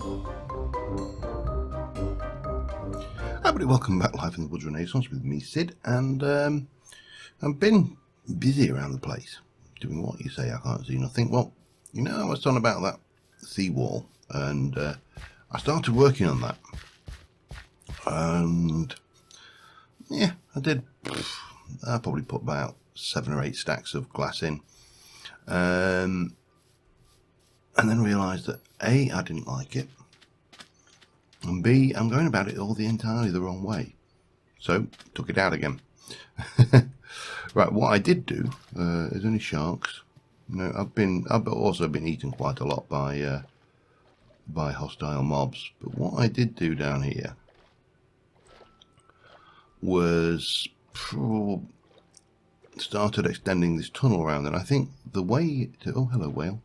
Hi everybody, welcome back Live in the Woods Renaissance with me, Sid, and I've been busy around the place, doing what you say, I can't see nothing. Well, you know, I was talking about that seawall, and I started working on that, and yeah, I did. I probably put about 7 or 8 stacks of glass in, and then realised that A, I didn't like it, and B, I'm going about it all entirely the wrong way. So, took it out again. Right, what I did do is only sharks. No, I've also been eaten quite a lot by hostile mobs. But what I did do down here was started extending this tunnel around, and I think the way to hello whale.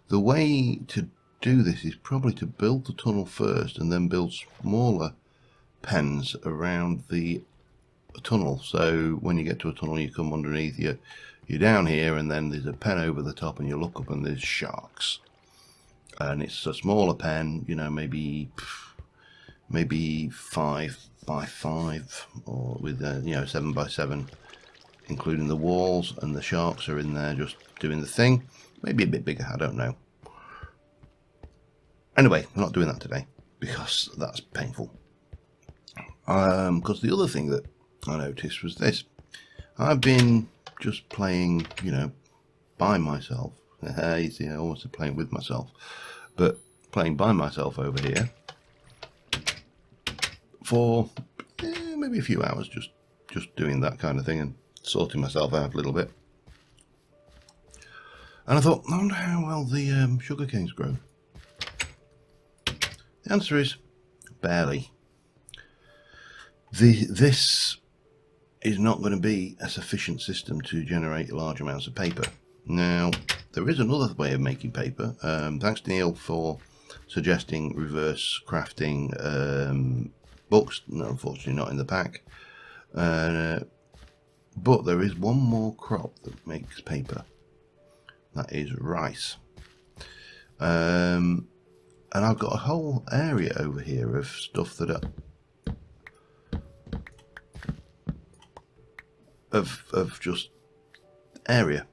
The way to do this is probably to build the tunnel first and then build smaller pens around the tunnel, so when you get to a tunnel you come underneath, you're down here, and then there's a pen over the top, and you look up and there's sharks, and it's a smaller pen, you know, maybe 5 by 5, or with 7 by 7, including the walls, and the sharks are in there just doing the thing. Maybe a bit bigger, I don't know. Anyway, we're not doing that today because that's painful. Because the other thing that I noticed was this. I've been just playing, by myself. You see, I always say playing with myself, but playing by myself over here for maybe a few hours, just doing that kind of thing and sorting myself out a little bit. And I thought, I wonder how well the sugar canes grow. The answer is barely. This is not going to be a sufficient system to generate large amounts of paper. Now, there is another way of making paper. Thanks to Neil for suggesting reverse crafting books. No, unfortunately not in the pack. But there is one more crop that makes paper. That is rice. And I've got a whole area over here of stuff that of just area.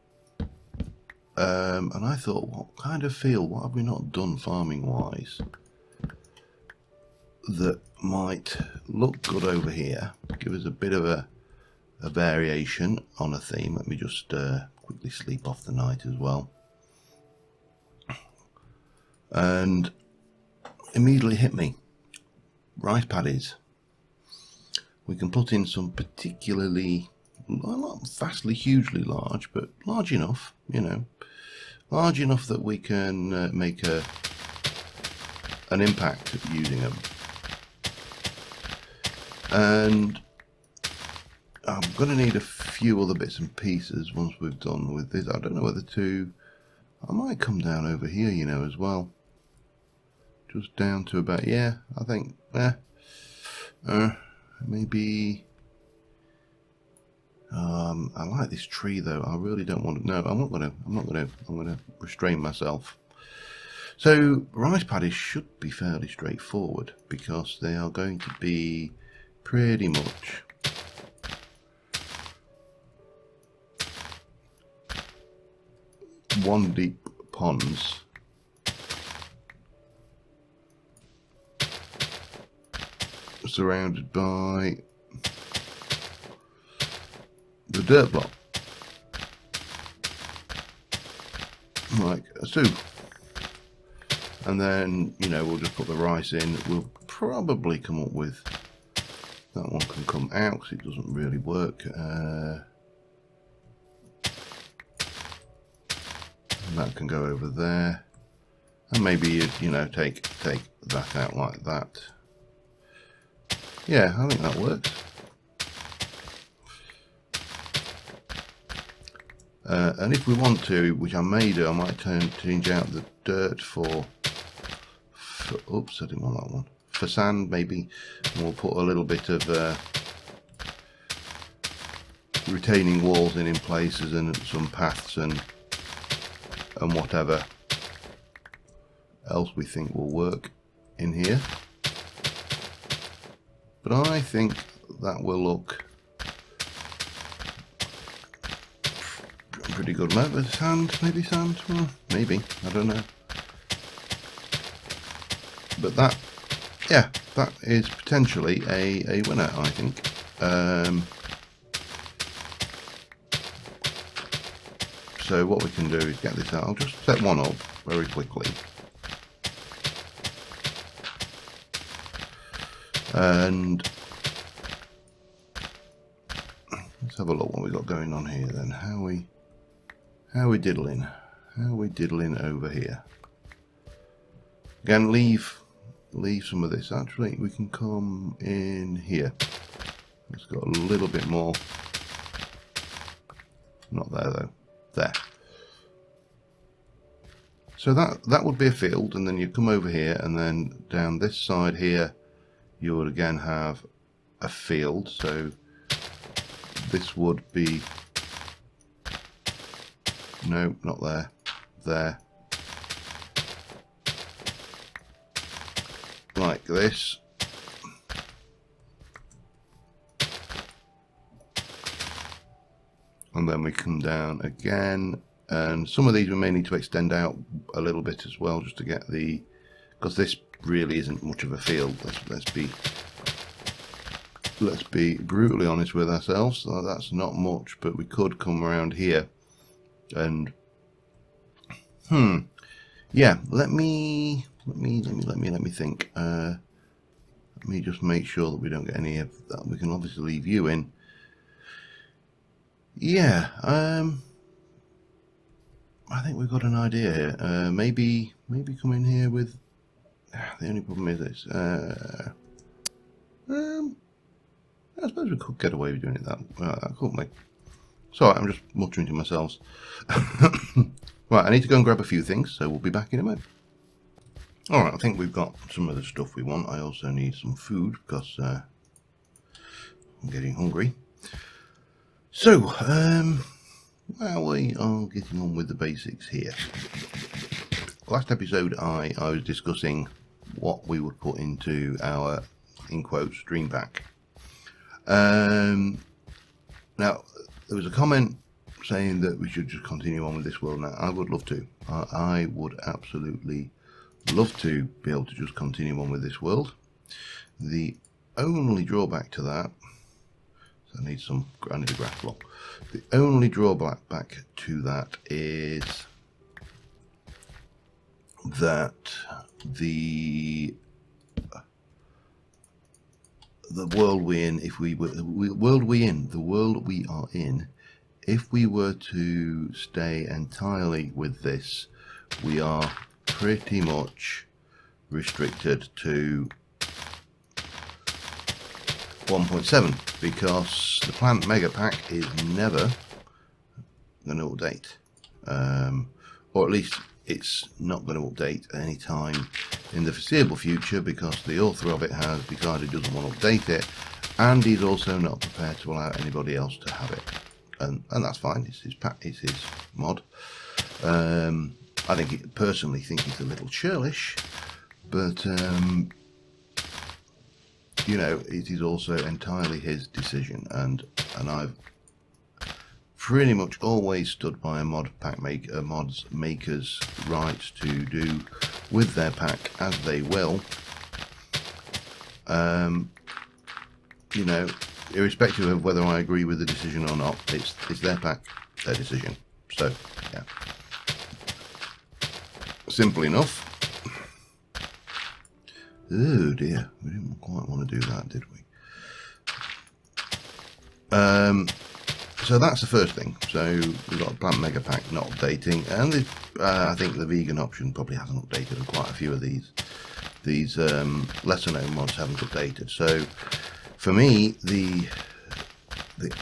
And I thought, what have we not done farming wise that might look good over here, give us a bit of a variation on a theme. Let me just quickly sleep off the night as well. And immediately hit me, rice paddies. We can put in some particularly, not vastly hugely large, but large enough, large enough that we can make an impact using them. And I'm going to need a few other bits and pieces once we've done with this. I don't know whether to, I might come down over here, as well. Just down to about, I think, maybe, I like this tree though. I really don't want to, no, I'm going to restrain myself. So rice paddies should be fairly straightforward because they are going to be pretty much one deep ponds surrounded by the dirt block, like so. And then, we'll just put the rice in. We'll probably come up with, that one can come out because it doesn't really work. And that can go over there. And maybe you'd, take that out like that. Yeah, I think that works. And if we want to, which I may do, I might change out the dirt for oops, I didn't want that one. For sand, maybe. And we'll put a little bit of retaining walls in places, and some paths and whatever else we think will work. in here, but I think that will look pretty good. Maybe sand, well, maybe, I don't know. But that, yeah, that is potentially a winner, I think. So what we can do is get this out. I'll just set one up very quickly. And let's have a look what we've got going on here then. How are we diddling? How are we diddling over here? Again, leave some of this. Actually, we can come in here. It's got a little bit more. Not there though. There. So that would be a field, and then you come over here, and then down this side here you would again have a field. So this would be, no, not there, there, like this. And then we come down again, and some of these we may need to extend out a little bit as well, just to get the, because this really isn't much of a field. Let's be brutally honest with ourselves. So that's not much, but we could come around here and yeah. Let me think. Let me just make sure that we don't get any of that. We can obviously leave you in. Yeah, I think we've got an idea here. Maybe come in here with. The only problem is this. I suppose we could get away with doing it that, couldn't we? Sorry, I'm just muttering to myself. Right, I need to go and grab a few things, so we'll be back in a moment. Alright, I think we've got some of the stuff we want. I also need some food because I'm getting hungry. So, while we are getting on with the basics here. Last episode I was discussing what we would put into our, in quotes, dream pack. Now, there was a comment saying that we should just continue on with this world. Now, I would love to. I would absolutely love to be able to just continue on with this world. The only drawback to that, so I need a graph block. The only drawback back to that is that the world we are in, if we were to stay entirely with this, we are pretty much restricted to 1.7 because the plant mega pack is never going to update, or at least it's not going to update any time in the foreseeable future because the author of it has decided he doesn't want to update it, and he's also not prepared to allow anybody else to have it, and that's fine. It's his pack, it's his mod. I personally think it's a little churlish, but you know, it is also entirely his decision, and I've pretty much always stood by a mods makers' rights to do with their pack as they will. You know, irrespective of whether I agree with the decision or not, it's their pack, their decision. So yeah, simple enough. Oh dear, we didn't quite want to do that, did we? So that's the first thing. So we've got a plant mega pack not updating, and I think the vegan option probably hasn't updated, and quite a few of these lesser known mods haven't updated. So for me, the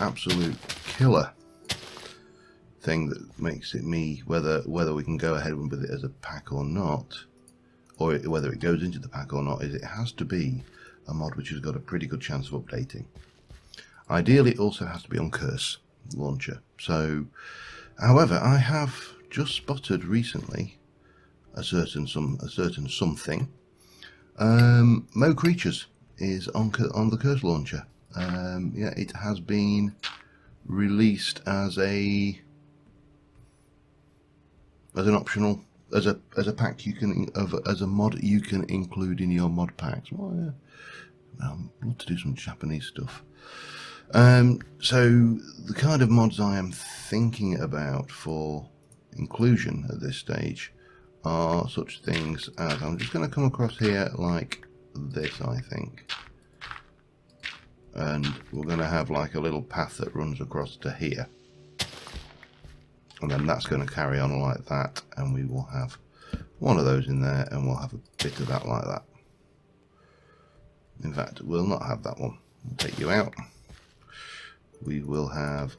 absolute killer thing that makes it me, whether we can go ahead with it as a pack or not, or whether it goes into the pack or not, is it has to be a mod which has got a pretty good chance of updating. Ideally, it also has to be on Curse launcher. So, however, I have just spotted recently a certain something, Mo Creatures is on the Curse Launcher. Yeah, it has been released as an optional, as a pack you can, as a mod you can include in your mod packs. Well, yeah. I'd love to do some Japanese stuff. So the kind of mods I am thinking about for inclusion at this stage are such things as, I'm just going to come across here like this, I think, and we're going to have like a little path that runs across to here, and then that's going to carry on like that, and we will have one of those in there, and we'll have a bit of that like that. In fact, we'll not have that one. We'll take you out. We will have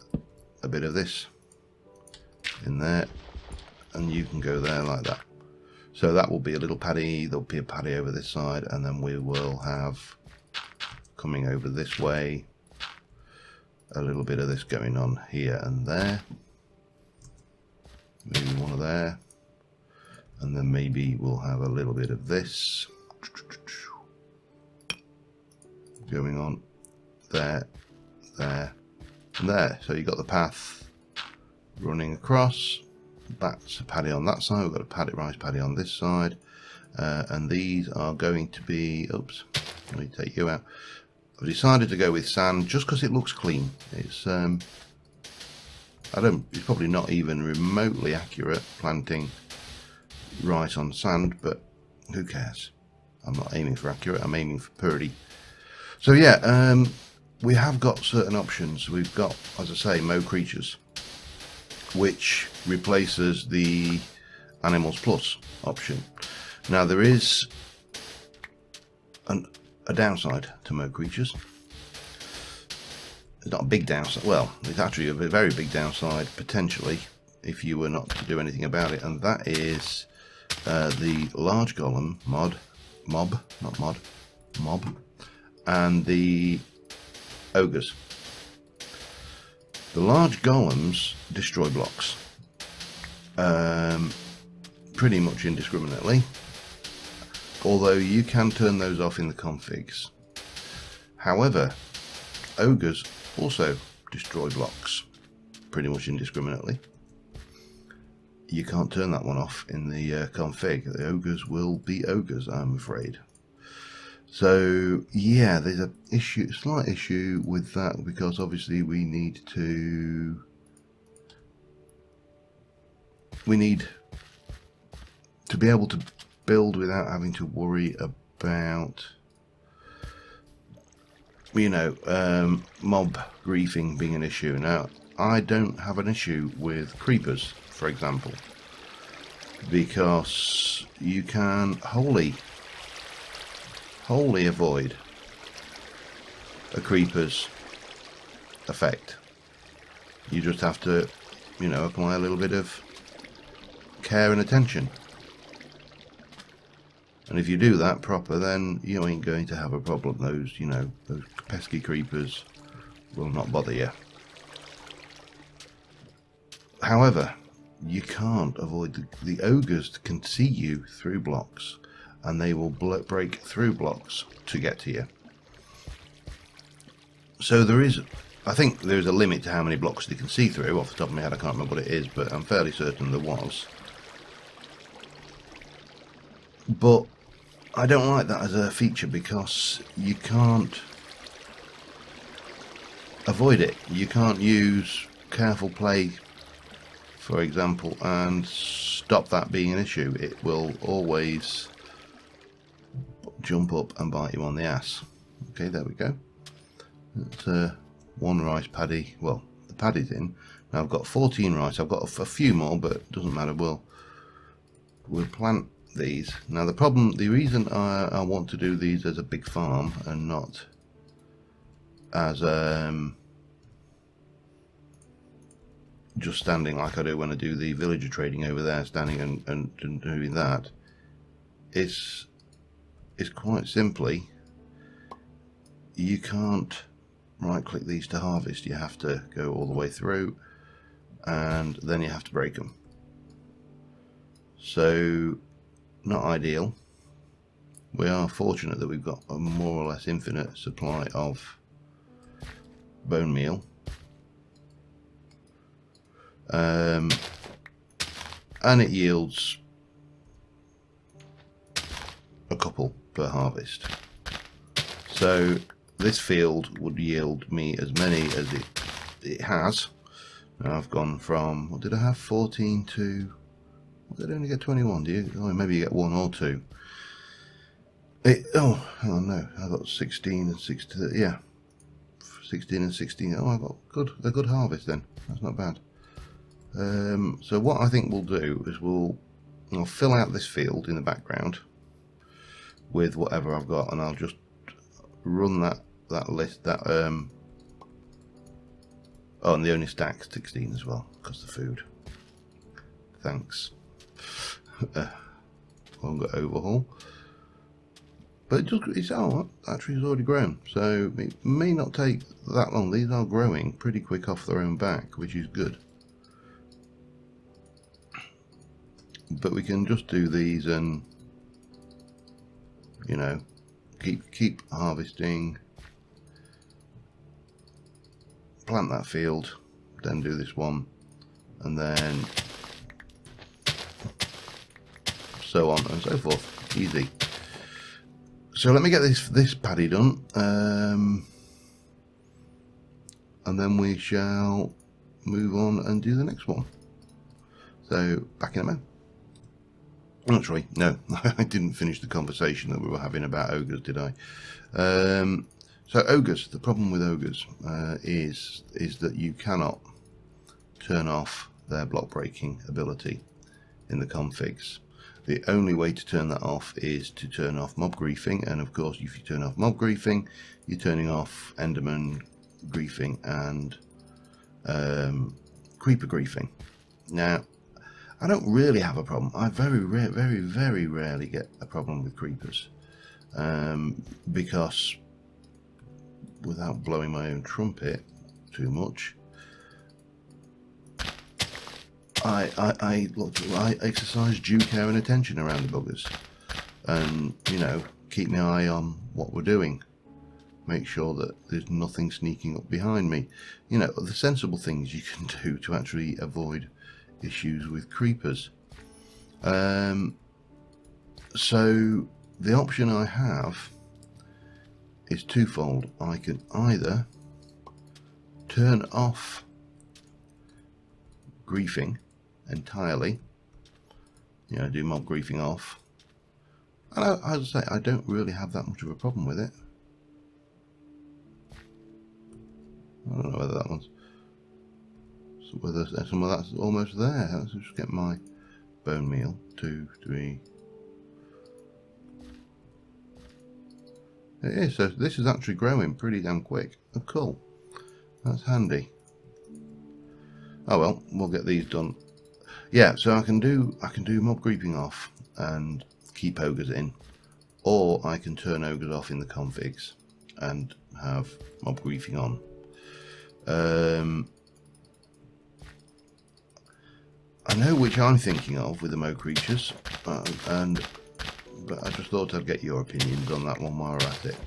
a bit of this in there, and you can go there like that. So that will be a little paddy, there'll be a paddy over this side, and then we will have, coming over this way, a little bit of this going on here and there. Maybe one of there, and then maybe we'll have a little bit of this going on there, there, and there. So you've got the path running across. That's a paddy on that side. We've got a paddy, rice paddy on this side, and these are going to be, oops, let me take you out. I've decided to go with sand just because it looks clean. It's it's probably not even remotely accurate planting rice on sand, but who cares? I'm not aiming for accurate, I'm aiming for purity. So yeah, we have got certain options. We've got, as I say, Mo Creatures, which replaces the Animals Plus option. Now there is a downside to Mo Creatures. It's not a big downside, well, it's actually a very big downside potentially if you were not to do anything about it, and that is the large golem mob, and the ogres. The large golems destroy blocks pretty much indiscriminately, although you can turn those off in the configs. However, ogres also destroy blocks pretty much indiscriminately. You can't turn that one off in the config. The ogres will be ogres, I'm afraid. So yeah, there's a slight issue with that, because obviously we need to be able to build without having to worry about, you know, mob griefing being an issue. Now, I don't have an issue with creepers, for example, because you can wholly avoid a creeper's effect. You just have to, you know, apply a little bit of care and attention. And if you do that proper, then you ain't going to have a problem. Those, you know, those pesky creepers will not bother you. However, you can't avoid the ogres can see you through blocks, and they will break through blocks to get to you. So there is, I think there is a limit to how many blocks they can see through. Off the top of my head, I can't remember what it is, but I'm fairly certain there was. But I don't like that as a feature, because you can't avoid it. You can't use careful play, for example, and stop that being an issue. It will always jump up and bite you on the ass. Okay, there we go. That's one rice paddy. Well, the paddy's in. Now I've got 14 rice. I've got a few more, but it doesn't matter. We'll plant these. Now the reason I want to do these as a big farm and not as just standing like I do when I do the villager trading over there, standing and doing that, is quite simply, you can't right click these to harvest. You have to go all the way through, and then you have to break them. So not ideal. we are fortunate that we've got a more or less infinite supply of bone meal. And it yields a couple per harvest. So this field would yield me as many as it has. Now I've gone from, what did I have, 14 to, did I only get 21? Do you? Oh, maybe you get 1 or 2. Oh no, I got 16 and 16. Yeah, 16 and 16. Oh, I got a good harvest then. That's not bad. So what I think we'll do is I'll fill out this field in the background with whatever I've got, and I'll just run that list. Oh, and the only stack's 16 as well because the food. Thanks. I've got overhaul. But that tree's already grown, so it may not take that long. These are growing pretty quick off their own back, which is good. But we can just do these and, you know, keep harvesting, plant that field, then do this one, and then so on and so forth. Easy. So let me get this paddy done, and then we shall move on and do the next one. So back in a moment. Not sorry, no, I didn't finish the conversation that we were having about ogres, did I? So ogres, the problem with ogres is that you cannot turn off their block breaking ability in the configs. The only way to turn that off is to turn off mob griefing, and of course if you turn off mob griefing, you're turning off enderman griefing and creeper griefing. Now, I don't really have a problem. I very rarely get a problem with creepers, because, without blowing my own trumpet too much, I exercise due care and attention around the buggers, and, you know, keep my eye on what we're doing, make sure that there's nothing sneaking up behind me, you know, the sensible things you can do to actually avoid issues with creepers. So the option I have is twofold. I can either turn off griefing entirely, you know, do mob griefing off, and as I say, I don't really have that much of a problem with it. I don't know whether that one's, whether some of that's almost there. Let's just get my bone meal. 2, 3. It is. So this is actually growing pretty damn quick. Oh, cool. That's handy. Oh well, we'll get these done. Yeah, so I can do mob creeping off and keep ogres in, or I can turn ogres off in the configs and have mob griefing on. I know which I'm thinking of with the Mo creatures, but I just thought I'd get your opinions on that one while we're at it.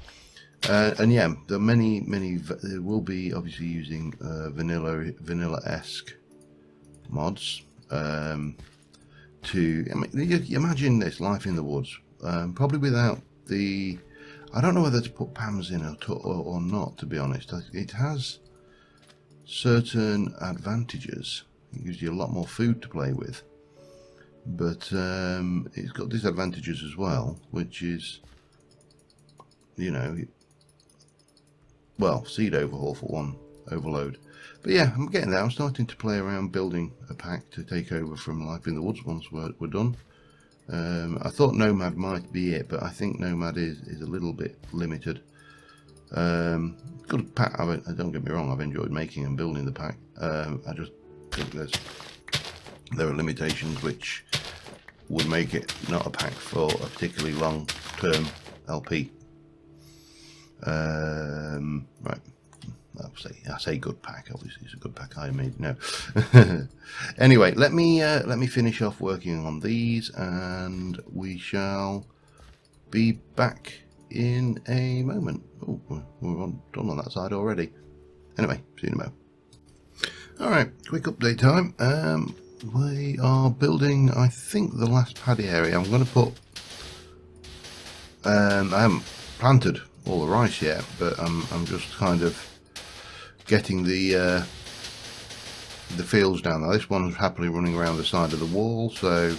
And yeah, there are many. There will be obviously using vanilla-esque mods. To, I mean, you imagine this life in the woods, probably without the. I don't know whether to put PAMs in or not. To be honest, it has certain advantages. It gives you a lot more food to play with, but it's got disadvantages as well, which is, you know, well, seed overhaul for one, overload. But yeah, I'm getting there. I'm starting to play around building a pack to take over from Life in the Woods once we're done. I thought Nomad might be it, but I think Nomad is a little bit limited. Good pack. Don't get me wrong, I've enjoyed making and building the pack. I just think there are limitations which would make it not a pack for a particularly long-term LP. Right. I say good pack. Obviously, it's a good pack I made. No. Anyway, let me finish off working on these, and we shall be back in a moment. Oh, we're done on that side already. Anyway, see you in a moment. Alright, quick update time. We are building, I think, the last paddy area. I'm going to put... I haven't planted all the rice yet, but I'm just kind of getting the fields down there. This one's happily running around the side of the wall, so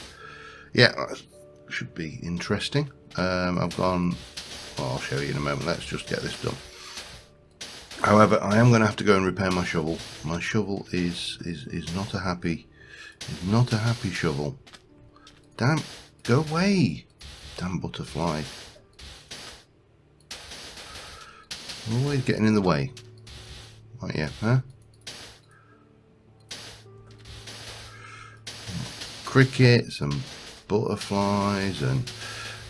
yeah, that should be interesting. I've gone... Well, I'll show you in a moment. Let's just get this done. However, I am going to have to go and repair my shovel. My shovel is not a happy shovel. Damn, go away! Damn butterfly! Always getting in the way. Right, yeah, huh? Crickets and butterflies, and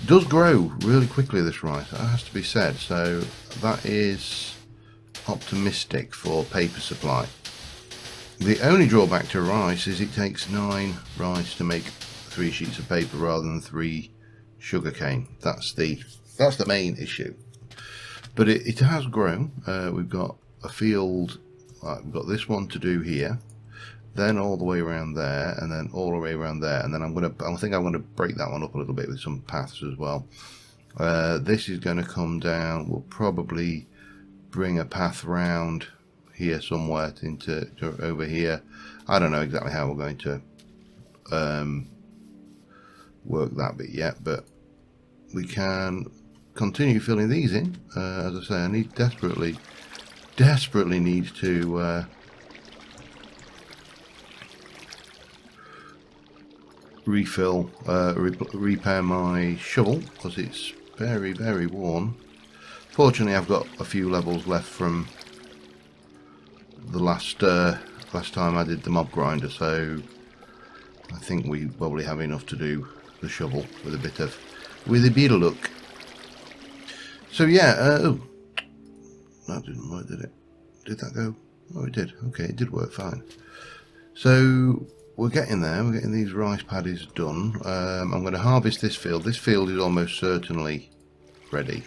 it does grow really quickly, this rice, that has to be said, so that is optimistic for paper supply. The only drawback to rice is it takes 9 rice to make 3 sheets of paper rather than 3 sugarcane. That's the main issue. But it has grown. We've got a field, we've got this one to do here, then all the way around there, and then all the way around there, and then I think I'm gonna break that one up a little bit with some paths as well. This is going to come down. We'll probably bring a path round here somewhere into over here. I don't know exactly how we're going to work that bit yet, but we can continue filling these in. As I say, I need desperately need to repair my shovel because it's very worn. Fortunately, I've got a few levels left from the last time I did the mob grinder, so I think we probably have enough to do the shovel with a bit of luck. So yeah, oh, that didn't work, did it? Did that go? Oh, it did. Okay, it did work fine. So we're getting there. We're getting these rice paddies done. I'm going to harvest this field. This field is almost certainly ready.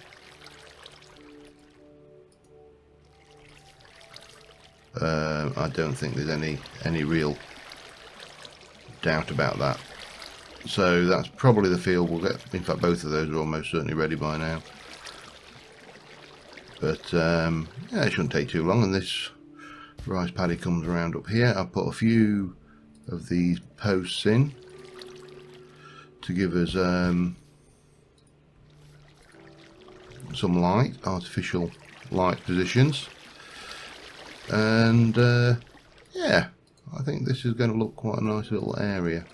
I don't think there's any real doubt about that. So that's probably the field we'll get. In fact, both of those are almost certainly ready by now. But yeah, it shouldn't take too long. And this rice paddy comes around up here. I've put a few of these posts in to give us some light, artificial light positions. And yeah, I think this is going to look quite a nice little area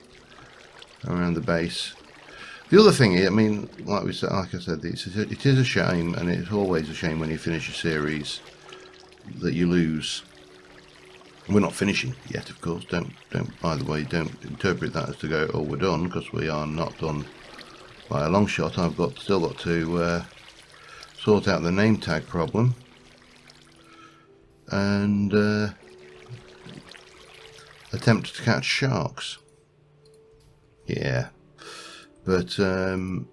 around the base. The other thing is, I mean, like I said, it is a shame, and it's always a shame when you finish a series that you lose. We're not finishing yet, of course. Don't. By the way, don't interpret that as to go, oh, we're done, because we are not done by a long shot. I've still got to sort out the name tag problem and attempt to catch sharks. Yeah, but the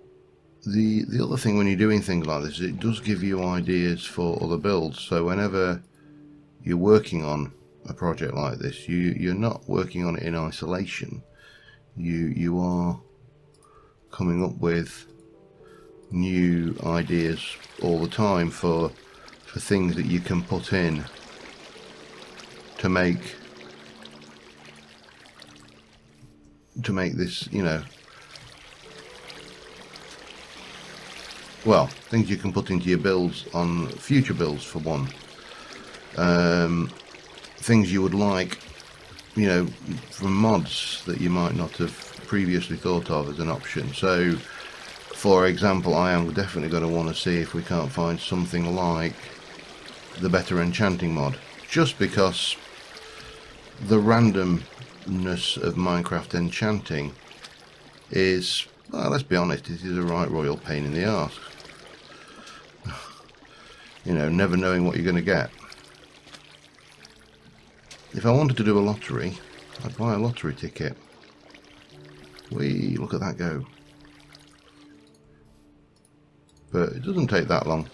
other thing when you're doing things like this, it does give you ideas for other builds. So whenever you're working on a project like this, you're not working on it in isolation. You are coming up with new ideas all the time for things that you can put in to make this, you know, well, things you can put into your builds on future builds, for one. Things you would like, you know, from mods that you might not have previously thought of as an option. So for example, I am definitely going to want to see if we can't find something like the better enchanting mod, just because the randomness of Minecraft enchanting is, well, let's be honest, it is a right royal pain in the arse. You know, never knowing what you're going to get. If I wanted to do a lottery, I'd buy a lottery ticket. Look at that go. but it doesn't take that long.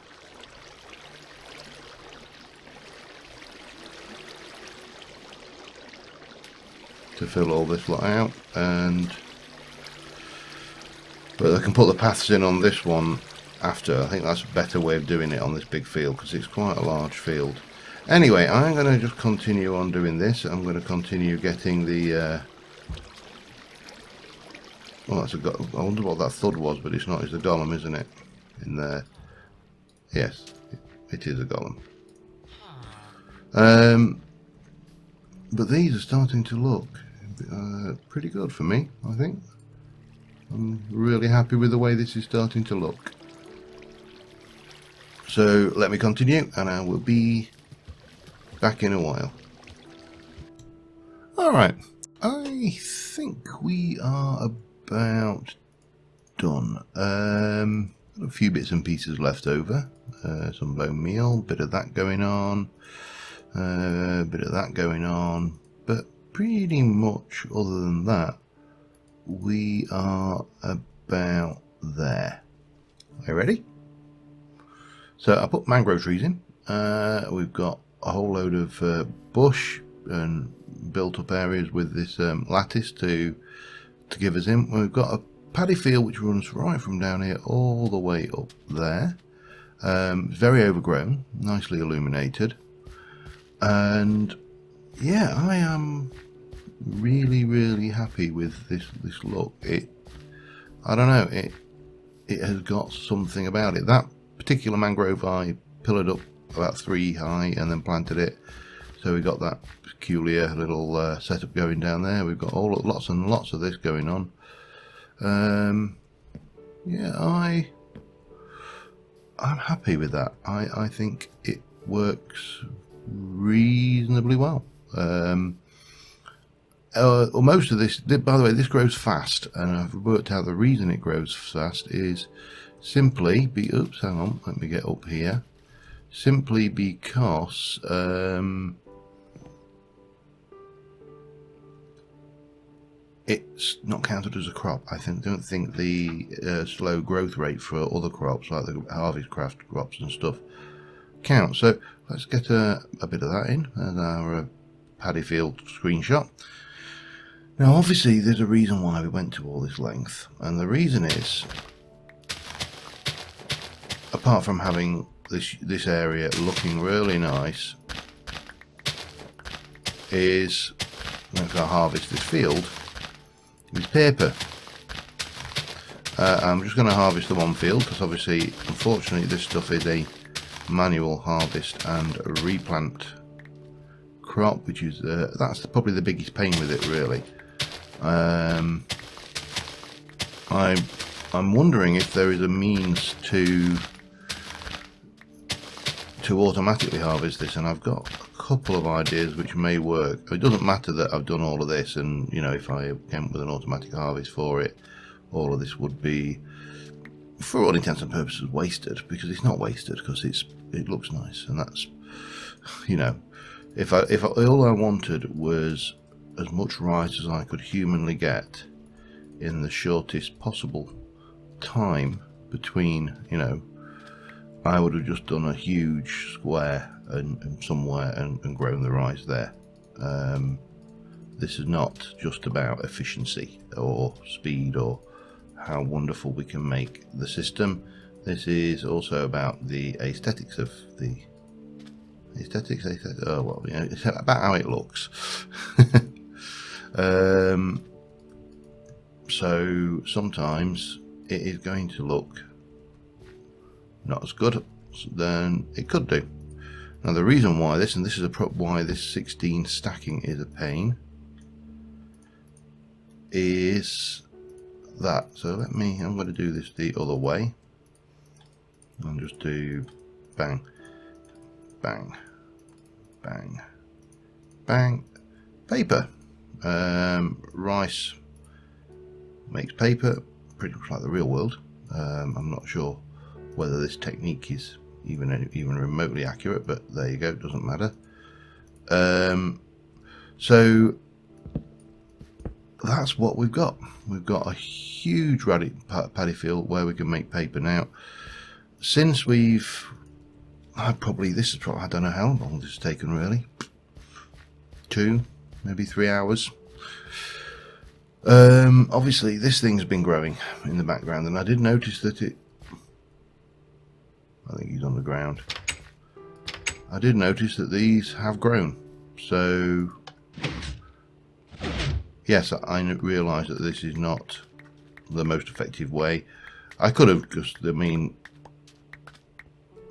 To fill all this lot out, but I can put the paths in on this one after. I think that's a better way of doing it on this big field because it's quite a large field. Anyway, I'm going to just continue on doing this. I'm going to continue getting the well, that's I wonder what that thud was, but it's not. It's a golem, isn't it? In there. Yes, it is a golem. But these are starting to look pretty good for me, I think. I'm really happy with the way this is starting to look. So let me continue and I will be back in a while. Alright, I think we are about done. A few bits and pieces left over. Some bone meal, bit of that going on. Bit of that going on. But pretty much other than that, we are about there. Are you ready? So I put mangrove trees in. We've got a whole load of bush and built up areas with this lattice to give us in. We've got a paddy field which runs right from down here all the way up there. It's very overgrown, nicely illuminated, and yeah, I am really happy with this look. I don't know, it has got something about it. That particular mangrove I pillared up about 3 high and then planted it, so we got that peculiar little setup going down there. We've got lots and lots of this going on. Yeah, I'm happy with that. I think it works reasonably well. Most of this, by the way, this grows fast, and I've worked out the reason it grows fast is simply oops, hang on, let me get up here. Simply because it's not counted as a crop. Don't think the slow growth rate for other crops like the harvest craft crops and stuff count. So let's get a bit of that in as our paddy field screenshot. Now obviously there's a reason why we went to all this length, and the reason is, apart from having this area looking really nice, is once I harvest this field with paper. I'm just going to harvest the one field because obviously, unfortunately, this stuff is a manual harvest and replant crop, which is that's probably the biggest pain with it, really. I'm wondering if there is a means to automatically harvest this, and I've got a couple of ideas which may work. It doesn't matter that I've done all of this, and you know, if I came up with an automatic harvest for it, all of this would be, for all intents and purposes, wasted, because it's not wasted, because it looks nice, and that's, you know, if all I wanted was as much rice as I could humanly get in the shortest possible time between, you know, I would have just done a huge square and somewhere and grown the rice there. This is not just about efficiency or speed or how wonderful we can make the system. This is also about the aesthetics of the aesthetics. Oh well, you know, it's about how it looks. So sometimes it is going to look not as good than it could do. Now the reason why this, and this is why this 16 stacking is a pain, is that, so I'm going to do this the other way and just do bang, bang, bang, bang, paper. Rice makes paper pretty much like the real world. I'm not sure whether this technique is even remotely accurate, but there you go, it doesn't matter. So that's what we've got. We've got a huge paddy field where we can make paper now. since we've, I don't know how long this has taken really. 2, maybe 3 hours. Obviously this thing's been growing in the background, and I did notice that I think he's on the ground. I did notice that these have grown. So yes, I realise that this is not the most effective way. I could have just, I mean,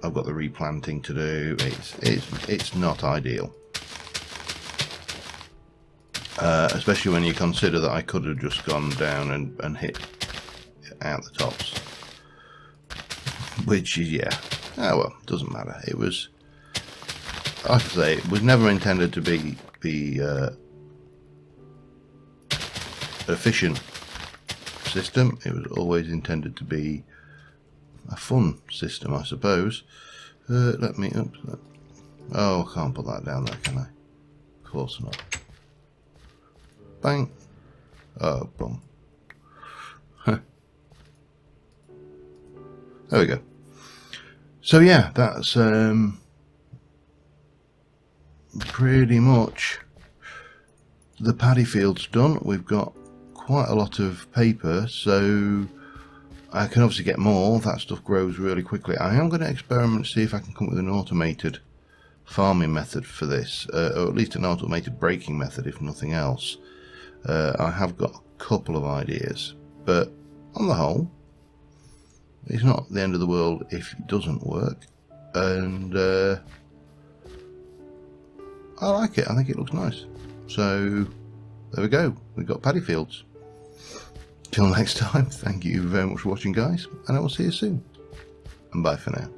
I've got the replanting to do. It's not ideal, especially when you consider that I could have just gone down and hit out the tops, which is, yeah, oh well, doesn't matter. It was, like I say, it was never intended to be an efficient system. It was always intended to be a fun system, I suppose. Let me up. Oh, I can't put that down there, can I? Of course not. Bang. Oh, boom. There we go. So yeah, that's pretty much the Paddy Fields done. We've got quite a lot of paper, so I can obviously get more. That stuff grows really quickly. I am going to experiment, see if I can come up with an automated farming method for this, or at least an automated breaking method, if nothing else. I have got a couple of ideas, but on the whole, it's not the end of the world if it doesn't work, and I like it. I think it looks nice. So there we go. We've got Paddy Fields. Till next time, thank you very much for watching, guys, and I will see you soon. And bye for now.